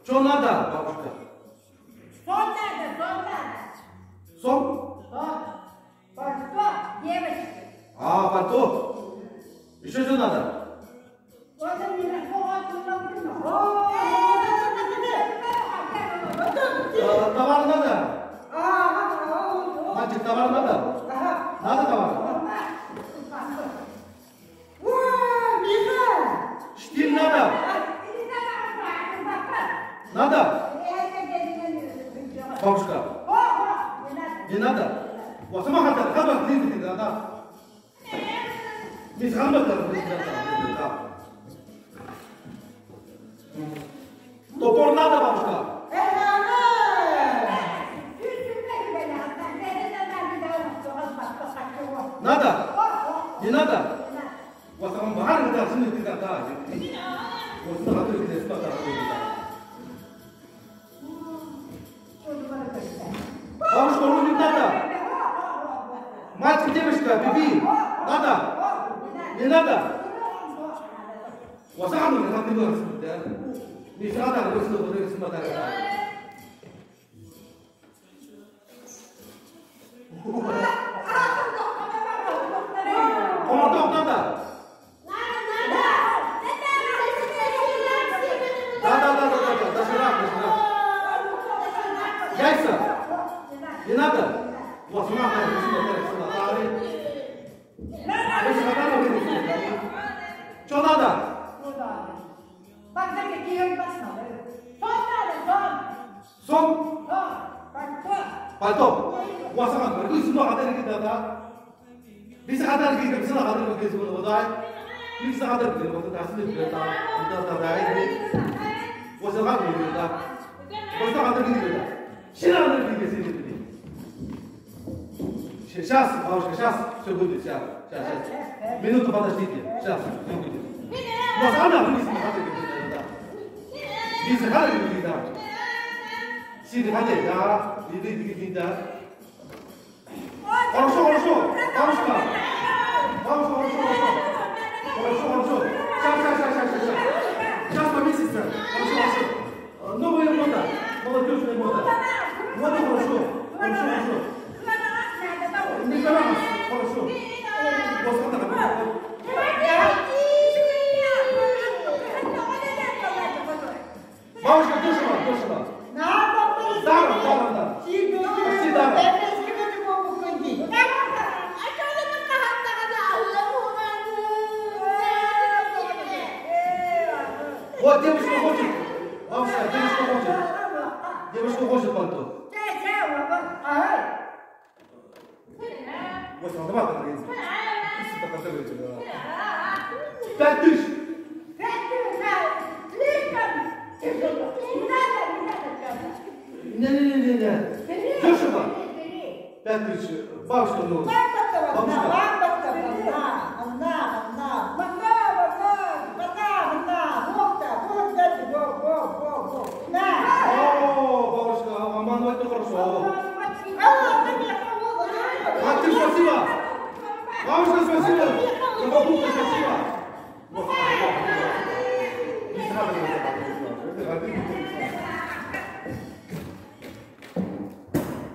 Что надо, бабушка? Сон надо, сон надо. Сон? Сон. Пальто, девочки. А, пальто. Еще что надо? Вот он не расположен на брюхо. Товар надо? Мальчик, товар надо? Надо товар? Штиль надо? Надо? Бабушка? Не надо? Вот сама хотела, как бы не надо? Не схамбата, топор надо, бабушка? Надо? Не надо? Вот сама бахар надо, сами ты надо. Вот сама ты не надо. Бабушка, рулить надо? Мальчик, девочка, биби, надо? Не надо? Вот сама не надо, не надо, не надо. Командор надо? Яйца? Не надо? Вот сама что надо? Сон? Пальто? Вот сама говорит, сюда надо bisa kadar gitu, bisa kadar gitu sebelum bodai, bisa kadar gitu, waktu kasih kita terdai ini, bisa kadar gitu, bisa kadar gitu, siapa kadar gitu sih ini, siapa, harus siapa, sebut siapa, minum pada sedikit, siapa, masa ada bisa kadar gitu, bisa kadar gitu, sih kadar ya, ini kita. Хорошо. Бабушка. Хорошо. Сейчас поместится. Хорошо. Новая мода. Молодежная мода. Мода хорошо. Не голландец. Хорошо. Бабушка, дешево. Да. Почти даром. Вот девушка хочет. Бабушка, девушка хочет пальто. Вот давай поговорим. 5000. Не. Дешево. 5000. Бабушка, ну. Бабушка. Спасибо. Бабушка, спасибо.